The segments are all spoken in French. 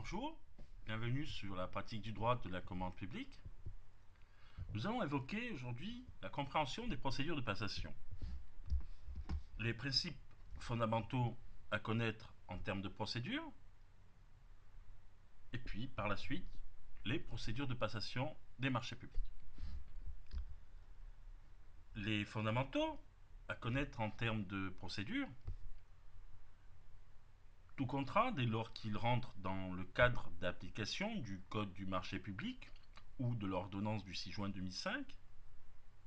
Bonjour, bienvenue sur la pratique du droit de la commande publique. Nous allons évoquer aujourd'hui la compréhension des procédures de passation. Les principes fondamentaux à connaître en termes de procédure, et puis par la suite, les procédures de passation des marchés publics. Les fondamentaux à connaître en termes de procédure, tout contrat, dès lors qu'il rentre dans le cadre d'application du Code du marché public ou de l'ordonnance du 6 juin 2005,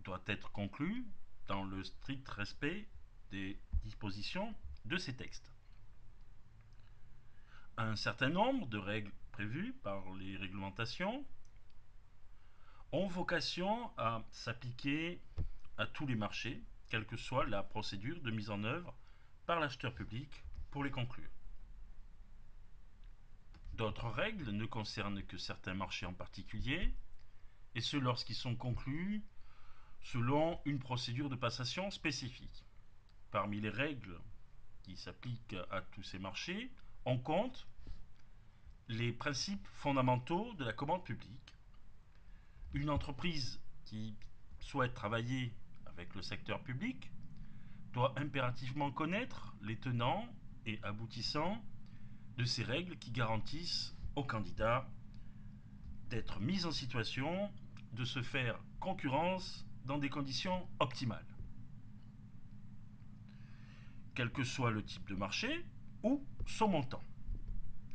doit être conclu dans le strict respect des dispositions de ces textes. Un certain nombre de règles prévues par les réglementations ont vocation à s'appliquer à tous les marchés, quelle que soit la procédure de mise en œuvre par l'acheteur public pour les conclure. D'autres règles ne concernent que certains marchés en particulier, et ce lorsqu'ils sont conclus selon une procédure de passation spécifique. Parmi les règles qui s'appliquent à tous ces marchés, on compte les principes fondamentaux de la commande publique. Une entreprise qui souhaite travailler avec le secteur public doit impérativement connaître les tenants et aboutissants de ces règles qui garantissent aux candidats d'être mis en situation de se faire concurrence dans des conditions optimales, quel que soit le type de marché ou son montant.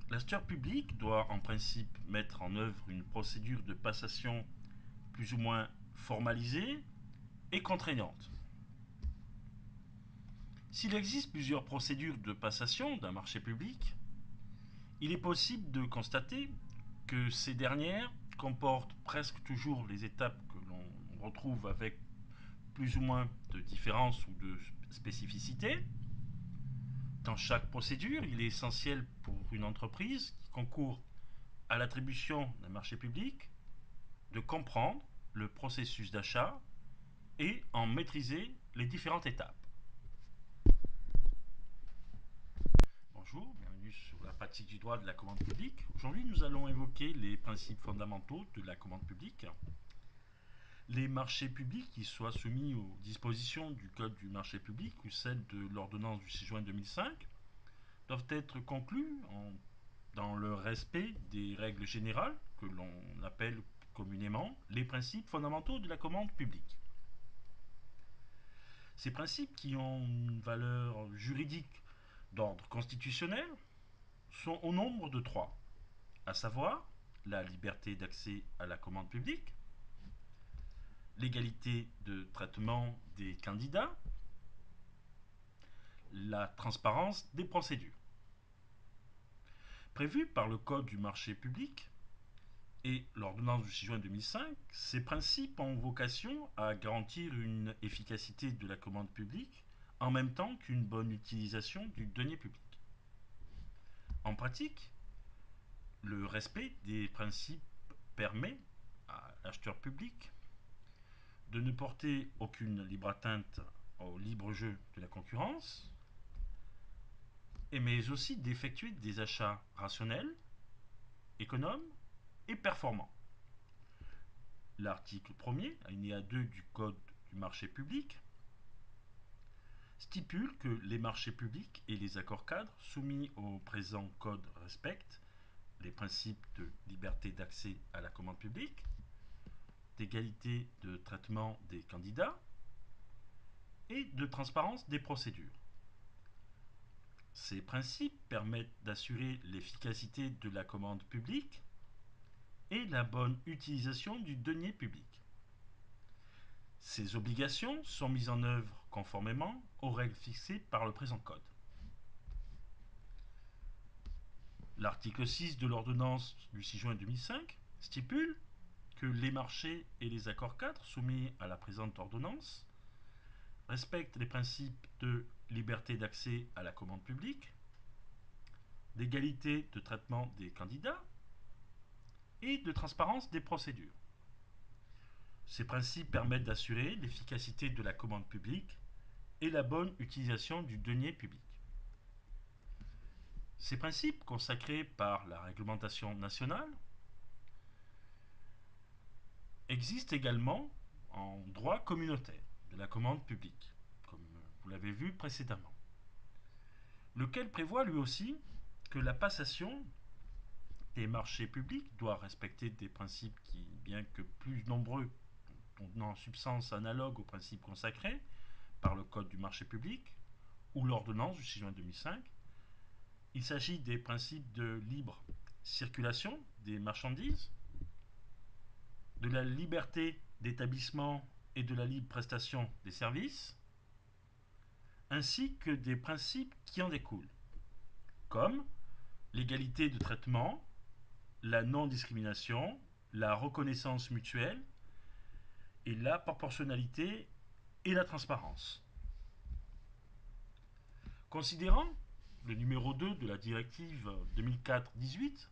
L'acheteur public doit en principe mettre en œuvre une procédure de passation plus ou moins formalisée et contraignante. S'il existe plusieurs procédures de passation d'un marché public, il est possible de constater que ces dernières comportent presque toujours les étapes que l'on retrouve avec plus ou moins de différence ou de spécificité. Dans chaque procédure, il est essentiel pour une entreprise qui concourt à l'attribution d'un marché public de comprendre le processus d'achat et en maîtriser les différentes étapes. Bonjour, bienvenue sur la pratique du droit de la commande publique. Aujourd'hui, nous allons évoquer les principes fondamentaux de la commande publique. Les marchés publics qui soient soumis aux dispositions du Code du marché public ou celles de l'ordonnance du 6 juin 2005 doivent être conclus dans le respect des règles générales que l'on appelle communément les principes fondamentaux de la commande publique. Ces principes, qui ont une valeur juridique d'ordre constitutionnel, sont au nombre de trois, à savoir la liberté d'accès à la commande publique, l'égalité de traitement des candidats, la transparence des procédures. Prévus par le Code du marché public et l'ordonnance du 6 juin 2005, ces principes ont vocation à garantir une efficacité de la commande publique en même temps qu'une bonne utilisation du denier public. En pratique, le respect des principes permet à l'acheteur public de ne porter aucune libre atteinte au libre jeu de la concurrence, mais aussi d'effectuer des achats rationnels, économes et performants. L'article 1er, alinéa 2 du Code du marché public, stipule que les marchés publics et les accords cadres soumis au présent Code respectent les principes de liberté d'accès à la commande publique, d'égalité de traitement des candidats et de transparence des procédures. Ces principes permettent d'assurer l'efficacité de la commande publique et la bonne utilisation du denier public. Ces obligations sont mises en œuvre conformément aux règles fixées par le présent Code. L'article 6 de l'ordonnance du 6 juin 2005 stipule que les marchés et les accords cadres soumis à la présente ordonnance respectent les principes de liberté d'accès à la commande publique, d'égalité de traitement des candidats et de transparence des procédures. Ces principes permettent d'assurer l'efficacité de la commande publique et la bonne utilisation du denier public. Ces principes, consacrés par la réglementation nationale, existent également en droit communautaire de la commande publique, comme vous l'avez vu précédemment, lequel prévoit lui aussi que la passation des marchés publics doit respecter des principes qui, bien que plus nombreux, ont en substance analogue aux principes consacrés par le Code du marché public ou l'ordonnance du 6 juin 2005. Il s'agit des principes de libre circulation des marchandises, de la liberté d'établissement et de la libre prestation des services, ainsi que des principes qui en découlent, comme l'égalité de traitement, la non-discrimination, la reconnaissance mutuelle et la proportionnalité et la transparence. Considérant le numéro 2 de la directive 2004-18,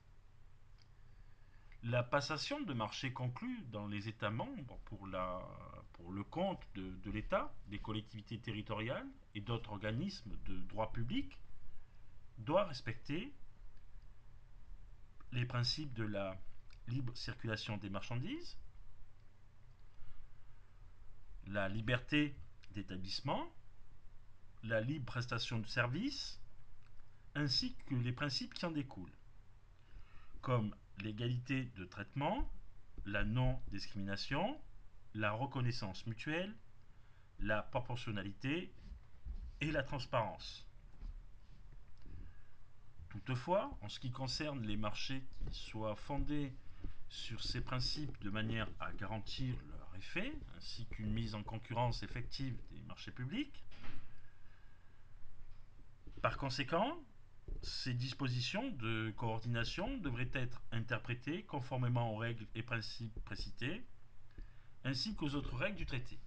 la passation de marchés conclus dans les États membres pour le compte de l'État, des collectivités territoriales et d'autres organismes de droit public doit respecter les principes de la libre circulation des marchandises, la liberté d'établissement, la libre prestation de services, ainsi que les principes qui en découlent, comme l'égalité de traitement, la non-discrimination, la reconnaissance mutuelle, la proportionnalité et la transparence. Toutefois, en ce qui concerne les marchés qui soient fondés sur ces principes de manière à garantir leur effet, ainsi qu'une mise en concurrence effective des marchés publics, par conséquent, ces dispositions de coordination devraient être interprétées conformément aux règles et principes précités, ainsi qu'aux autres règles du traité.